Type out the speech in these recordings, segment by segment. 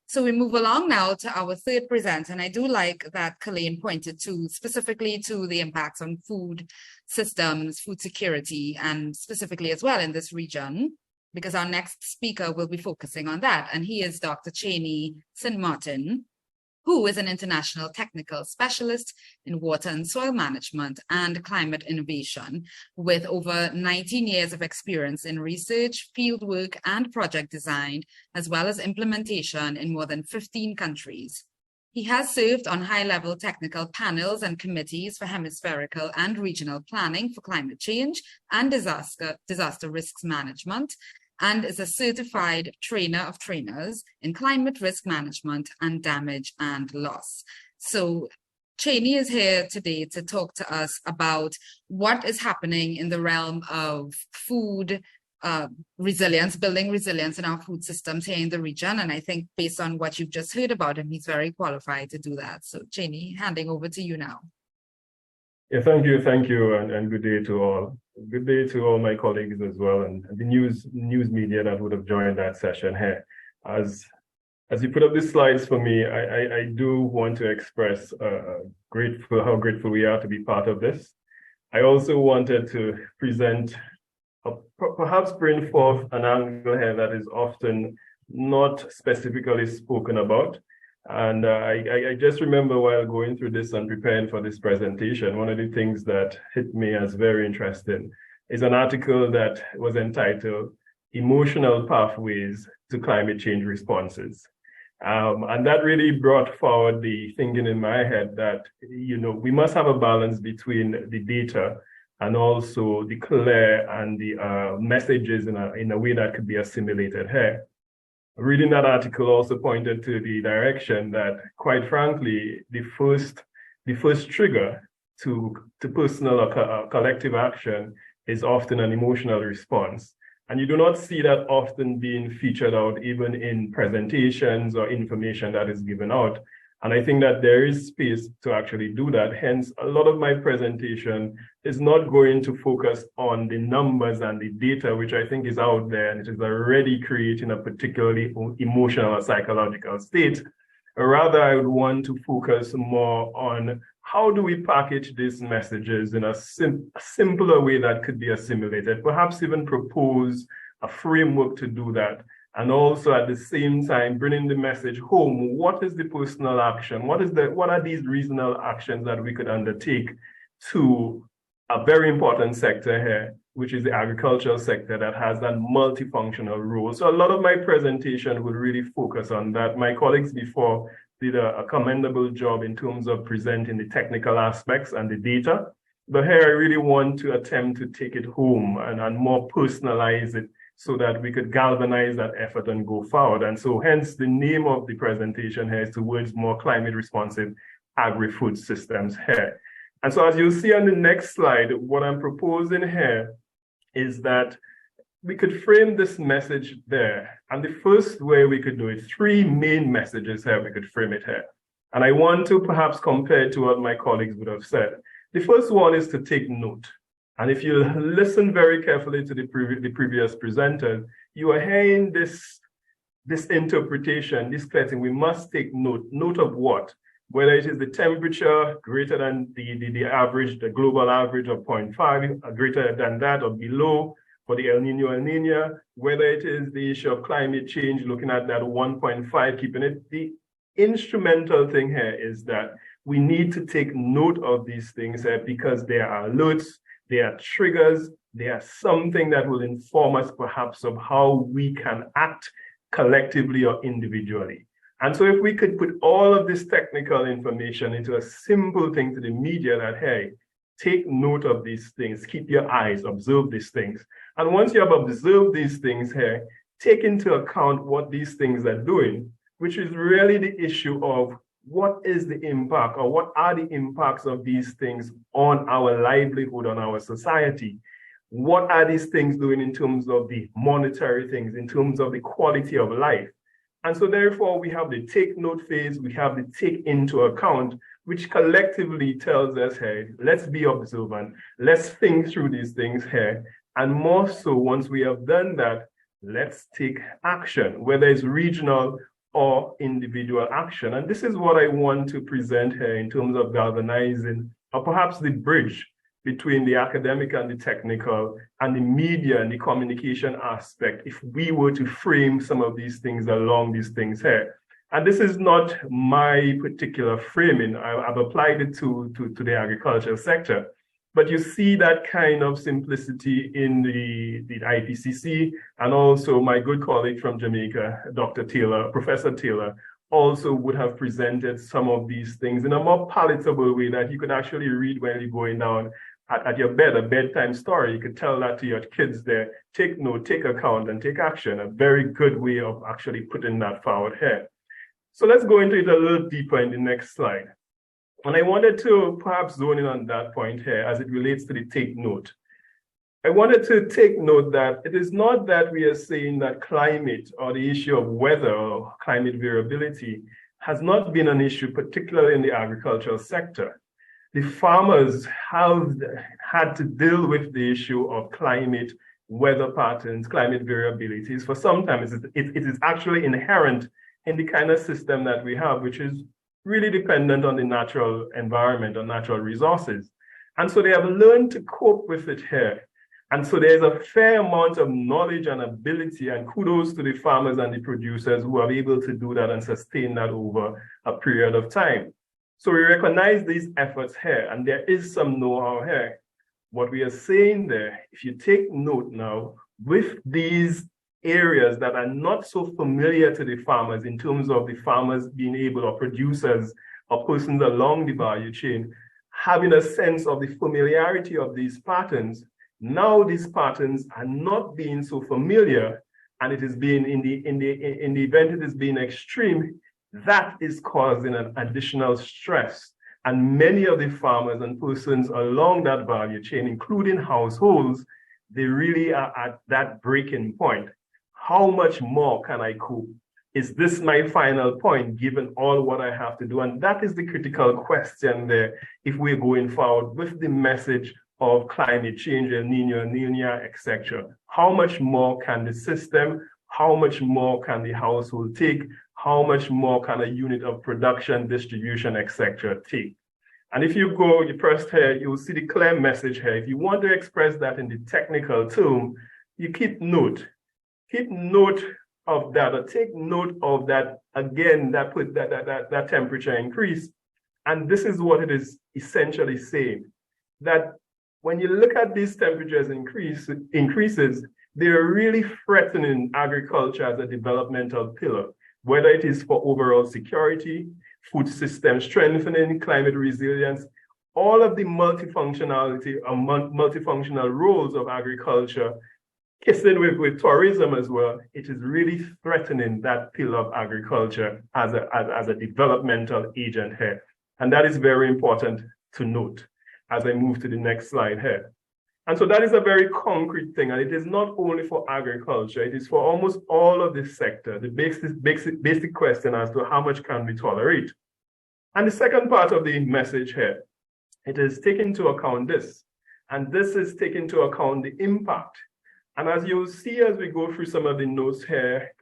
So we move along now to our third presenter, and I do like that Kalain pointed to specifically to the impacts on food systems, food security, and specifically as well in this region, because our next speaker will be focusing on that. And he is Dr. Chaney St Martin, who is an international technical specialist in water and soil management and climate innovation, with over 19 years of experience in research, fieldwork, and project design, as well as implementation in more than 15 countries. He has served on high-level technical panels and committees for hemispherical and regional planning for climate change and disaster risks management, and is a certified trainer of trainers in climate risk management and damage and loss. So Chaney is here today to talk to us about what is happening in the realm of food resilience, building resilience in our food systems here in the region. And I think based on what you've just heard about him, he's very qualified to do that. So Chaney, handing over to you now. Yeah, thank you, and good day to all. Good day to all my colleagues as well, and the news media that would have joined that session here. As you put up the slides for me, I do want to express how grateful we are to be part of this. I also wanted to present, perhaps bring forth an angle here that is often not specifically spoken about. And I just remember while going through this and preparing for this presentation, one of the things that hit me as very interesting is an article that was entitled Emotional Pathways to Climate Change Responses. And that really brought forward the thinking in my head that, we must have a balance between the data and also the clear and the messages in a way that could be assimilated here. Reading that article also pointed to the direction that, quite frankly, the first trigger to personal or collective action is often an emotional response. And you do not see that often being featured out even in presentations or information that is given out. And I think that there is space to actually do that. Hence, a lot of my presentation is not going to focus on the numbers and the data, which I think is out there, and it is already creating a particularly emotional or psychological state. Rather, I would want to focus more on how do we package these messages in a simpler way that could be assimilated, perhaps even propose a framework to do that. And also at the same time, bringing the message home. What is the personal action? What are these regional actions that we could undertake to a very important sector here, which is the agricultural sector that has that multifunctional role. So a lot of my presentation would really focus on that. My colleagues before did a commendable job in terms of presenting the technical aspects and the data. But here I really want to attempt to take it home and more personalize it, so that we could galvanize that effort and go forward. And so hence the name of the presentation here is towards more climate responsive agri-food systems here. And so as you'll see on the next slide, what I'm proposing here is that we could frame this message there. And the first way we could do it, three main messages here, we could frame it here. And I want to perhaps compare it to what my colleagues would have said. The first one is to take note. And if you listen very carefully to the previous presenters, you are hearing this interpretation, this clear thing. We must take note of what? Whether it is the temperature greater than the average, the global average of 0.5, greater than that or below for the El Niño, whether it is the issue of climate change, looking at that 1.5, keeping it. The instrumental thing here is that we need to take note of these things here because they are alerts, they are triggers, they are something that will inform us perhaps of how we can act collectively or individually. And so if we could put all of this technical information into a simple thing to the media that, hey, take note of these things, keep your eyes, observe these things. And once you have observed these things here, take into account what these things are doing, which is really the issue of what is the impact or what are the impacts of these things on our livelihood, on our society? What are these things doing in terms of the monetary things, in terms of the quality of life? And so therefore we have the take note phase, we have the take into account, which collectively tells us, hey, let's be observant, let's think through these things here. And more so, once we have done that, let's take action, whether it's regional or individual action. And this is what I want to present here in terms of galvanizing, or perhaps the bridge between the academic and the technical and the media and the communication aspect, if we were to frame some of these things along these things here. And this is not my particular framing. I've applied it to the agricultural sector. But you see that kind of simplicity in the IPCC, and also my good colleague from Jamaica, Dr. Taylor, Professor Taylor, also would have presented some of these things in a more palatable way that you could actually read when you're going down at your bed, a bedtime story. You could tell that to your kids there, take note, take account, and take action. A very good way of actually putting that forward here. So let's go into it a little deeper in the next slide. And I wanted to perhaps zone in on that point here as it relates to the take note. I wanted to take note that it is not that we are saying that climate or the issue of weather or climate variability has not been an issue, particularly in the agricultural sector. The farmers have had to deal with the issue of climate, weather patterns, climate variabilities for some time. It is actually inherent in the kind of system that we have, which is really dependent on the natural environment or natural resources. And so they have learned to cope with it here. And so there's a fair amount of knowledge and ability, and kudos to the farmers and the producers who are able to do that and sustain that over a period of time. So we recognize these efforts here, and there is some know-how here. What we are saying there, if you take note now, with these areas that are not so familiar to the farmers in terms of the farmers being able, or producers or persons along the value chain, having a sense of the familiarity of these patterns, now these patterns are not being so familiar, and it is being in the event it is being extreme, that is causing an additional stress. And many of the farmers and persons along that value chain, including households, they really are at that breaking point. How much more can I cope? Is this my final point, given all what I have to do? And that is the critical question there, if we're going forward with the message of climate change, El Nino, Niño, etc. How much more can the system, how much more can the household take? How much more can a unit of production, distribution, etc. take? And if you go, you press here, you'll see the clear message here. If you want to express that in the technical term, you keep note. Keep note of that, or take note of that, again, that temperature increase. And this is what it is essentially saying, that when you look at these temperatures increases, they're really threatening agriculture as a developmental pillar, whether it is for overall security, food system strengthening, climate resilience, all of the multifunctionality or multifunctional roles of agriculture, kissing with tourism as well. It is really threatening that pillar of agriculture as a developmental agent here. And that is very important to note as I move to the next slide here. And so that is a very concrete thing. And it is not only for agriculture, it is for almost all of this sector, the basic question as to how much can we tolerate. And the second part of the message here, it is taking into account this. And this is taking into account the impact. And as you'll see as we go through some of the notes here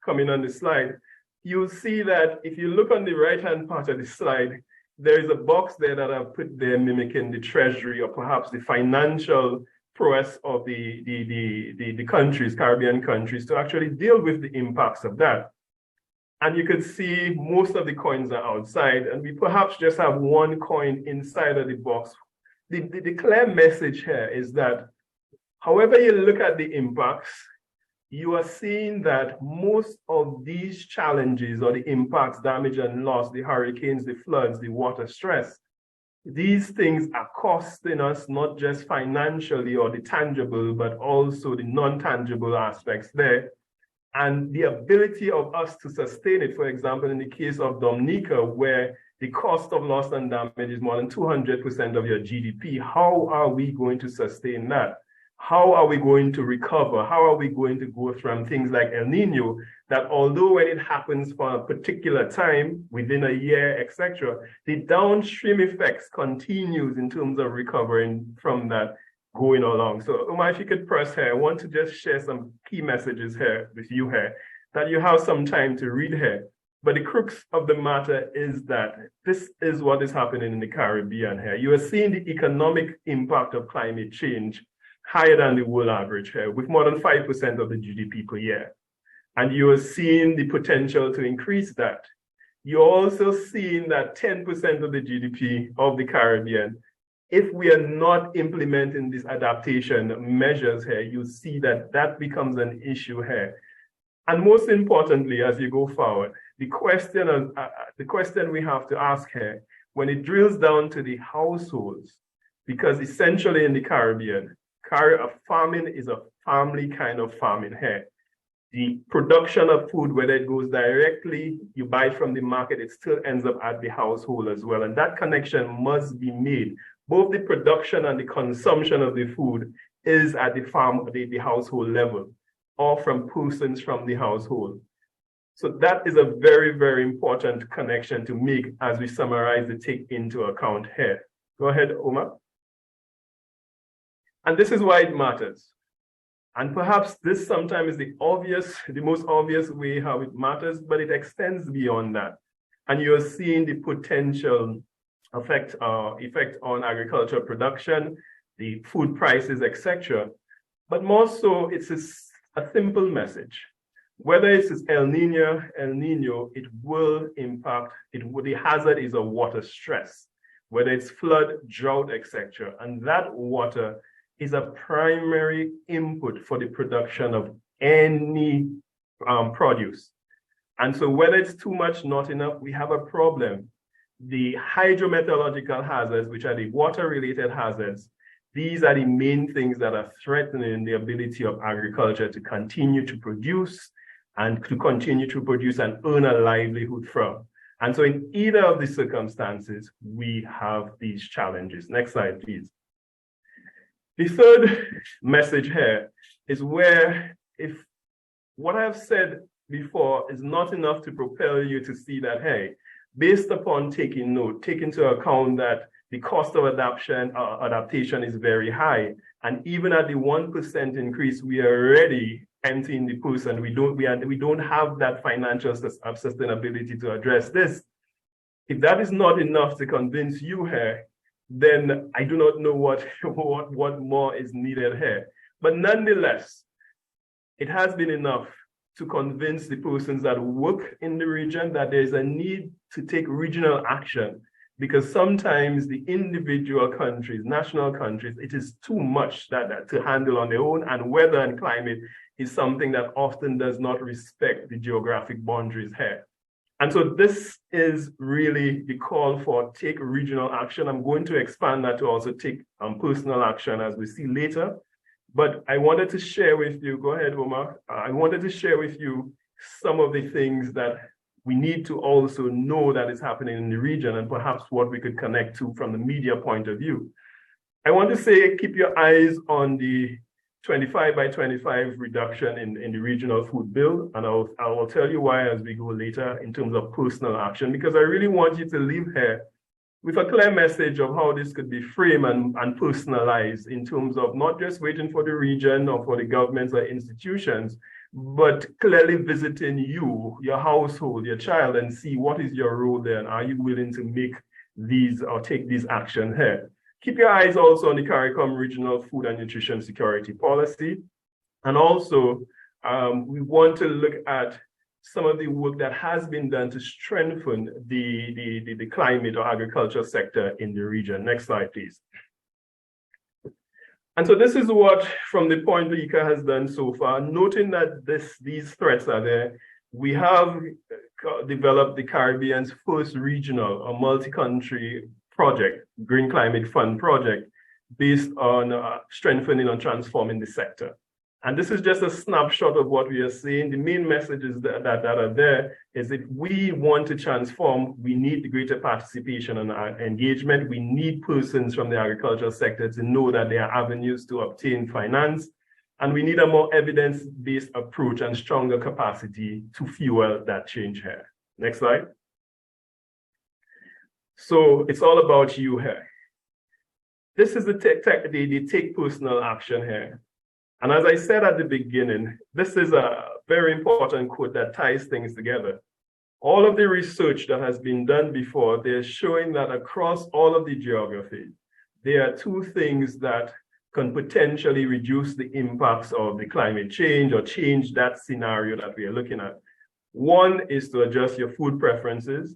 coming on the slide, you'll see that if you look on the right-hand part of the slide, there is a box there that I've put there mimicking the treasury or perhaps the financial prowess of the countries, Caribbean countries, to actually deal with the impacts of that. And you can see most of the coins are outside, and we perhaps just have one coin inside of the box. The clear message here is that however you look at the impacts, you are seeing that most of these challenges or the impacts, damage and loss, the hurricanes, the floods, the water stress, these things are costing us not just financially or the tangible, but also the non-tangible aspects there. And the ability of us to sustain it, for example, in the case of Dominica, where the cost of loss and damage is more than 200% of your GDP, how are we going to sustain that? How are we going to recover? How are we going to go from things like El Nino, that although when it happens for a particular time, within a year, etc., the downstream effects continues in terms of recovering from that going along. So Umar, if you could press here, I want to just share some key messages here with you here, that you have some time to read here. But the crux of the matter is that this is what is happening in the Caribbean here. You are seeing the economic impact of climate change higher than the world average here, with more than 5% of the GDP per year. And you are seeing the potential to increase that. You're also seeing that 10% of the GDP of the Caribbean, if we are not implementing these adaptation measures here, you see that that becomes an issue here. And most importantly, as you go forward, the question we have to ask here, when it drills down to the households, because essentially in the Caribbean, farming is a family kind of farming here. The production of food, whether it goes directly, you buy it from the market, it still ends up at the household as well. And that connection must be made. Both the production and the consumption of the food is at the household level, or from persons from the household. So that is a very, very important connection to make as we summarize the take into account here. Go ahead, Omar. And this is why it matters. And perhaps this sometimes is the most obvious way how it matters, but it extends beyond that. And you're seeing the potential effect on agricultural production, the food prices, etc. But more so, it's a simple message. Whether it's El Nino, it will impact, the hazard is a water stress, whether it's flood, drought, etc. And that water is a primary input for the production of any produce. And so whether it's too much, not enough, we have a problem. The hydrometeorological hazards, which are the water-related hazards, these are the main things that are threatening the ability of agriculture to continue to produce and earn a livelihood from. And so in either of these circumstances, we have these challenges. Next slide, please. The third message here is where if what I've said before is not enough to propel you to see that, hey, based upon taking note, take into account that the cost of adaptation is very high. And even at the 1% increase, we are already emptying the purse, and we don't have that financial sustainability to address this. If that is not enough to convince you here, then I do not know what more is needed here. But nonetheless, it has been enough to convince the persons that work in the region that there's a need to take regional action, because sometimes the individual countries, national countries, it is too much that to handle on their own, and weather and climate is something that often does not respect the geographic boundaries here. And so this is really the call for take regional action. I'm going to expand that to also take personal action as we see later. But I wanted to share with you, go ahead, Omar. I wanted to share with you some of the things that we need to also know that is happening in the region, and perhaps what we could connect to from the media point of view. I want to say, keep your eyes on the 25 by 25 reduction in the regional food bill. And I will tell you why as we go later in terms of personal action, because I really want you to leave here with a clear message of how this could be framed and personalized in terms of not just waiting for the region or for the governments or institutions, but clearly visiting you, your household, your child, and see what is your role there, and are you willing to make these or take these action here. Keep your eyes also on the CARICOM Regional Food and Nutrition Security Policy. And also, we want to look at some of the work that has been done to strengthen the climate or agriculture sector in the region. Next slide, please. And so this is what, from the point ICA has done so far, noting that these threats are there, we have developed the Caribbean's first regional or multi-country project, Green Climate Fund project, based on strengthening and transforming the sector. And this is just a snapshot of what we are seeing. The main messages that are there is if we want to transform, we need greater participation and engagement. We need persons from the agricultural sector to know that there are avenues to obtain finance. And we need a more evidence-based approach and stronger capacity to fuel that change here. Next slide. So it's all about you here. This is the take personal action here. And as I said at the beginning, this is a very important quote that ties things together. all of the research that has been done before, they're showing that across all of the geographies, there are two things that can potentially reduce the impacts of the climate change or change that scenario that we are looking at. One is to adjust your food preferences.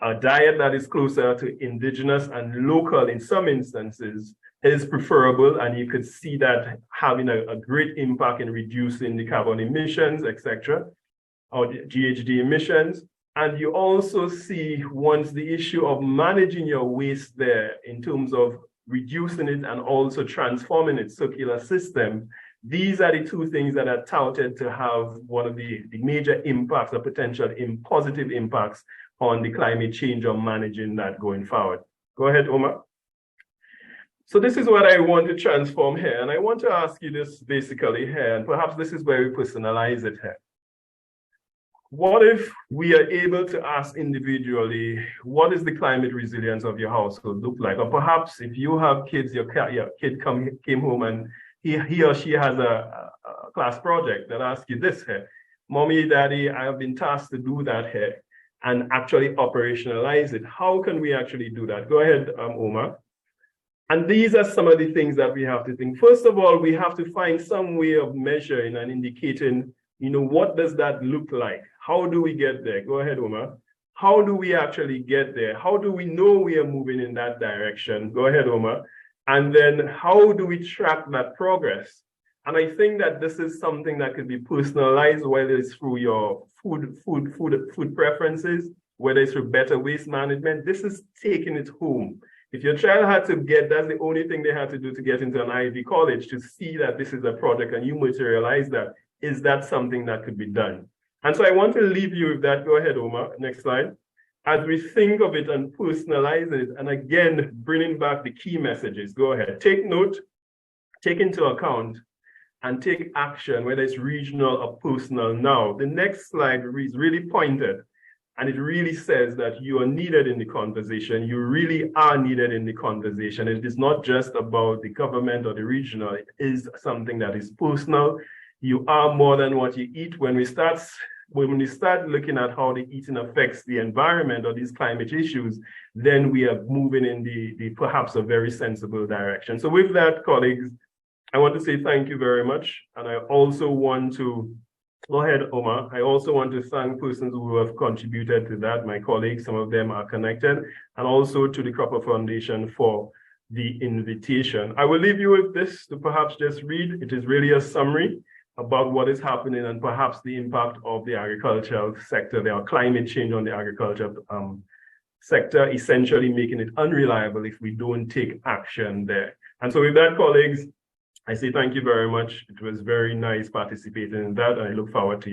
A diet that is closer to indigenous and local in some instances is preferable, and you could see that having a great impact in reducing the carbon emissions, etc., or the GHG emissions. And you also see once the issue of managing your waste there in terms of reducing it and also transforming its circular system. These are the two things that are touted to have one of the major impacts or potential positive impacts on the climate change or managing that going forward. Go ahead, Omar. So this is what I want to transform here. And I want to ask you this basically here, and perhaps this is where we personalize it here. What if we are able to ask individually, what is the climate resilience of your household look like? Or perhaps if you have kids, your kid came home and he or she has a class project that asks you this here. Mommy, daddy, I have been tasked to do that here and actually operationalize it. How can we actually do that? Go ahead, Omar. And these are some of the things that we have to think. First of all, we have to find some way of measuring and indicating, what does that look like? How do we get there? Go ahead, Omar. How do we actually get there? How do we know we are moving in that direction? Go ahead, Omar. And then how do we track that progress? And I think that this is something that could be personalized, whether it's through your food preferences, whether it's through better waste management. This is taking it home. If your child had to that's the only thing they had to do to get into an Ivy college, to see that this is a project and you materialize that, is that something that could be done? And so I want to leave you with that. Go ahead, Omar. Next slide. As we think of it and personalize it, and again, bringing back the key messages, go ahead. Take note, take into account, and take action, whether it's regional or personal now. The next slide is really pointed, and it really says that you are needed in the conversation. You really are needed in the conversation. It is not just about the government or the regional. It is something that is personal. You are more than what you eat. When we start looking at how the eating affects the environment or these climate issues, then we are moving in the perhaps a very sensible direction. So with that, colleagues, I want to say thank you very much. And I also want to, go ahead, Omar. I also want to thank persons who have contributed to that, my colleagues, some of them are connected, and also to the Cropper Foundation for the invitation. I will leave you with this to perhaps just read. It is really a summary about what is happening and perhaps the impact of the agricultural sector. There are climate change on the agriculture sector, essentially making it unreliable if we don't take action there. And so with that, colleagues, I say thank you very much. It was very nice participating in that, and I look forward to your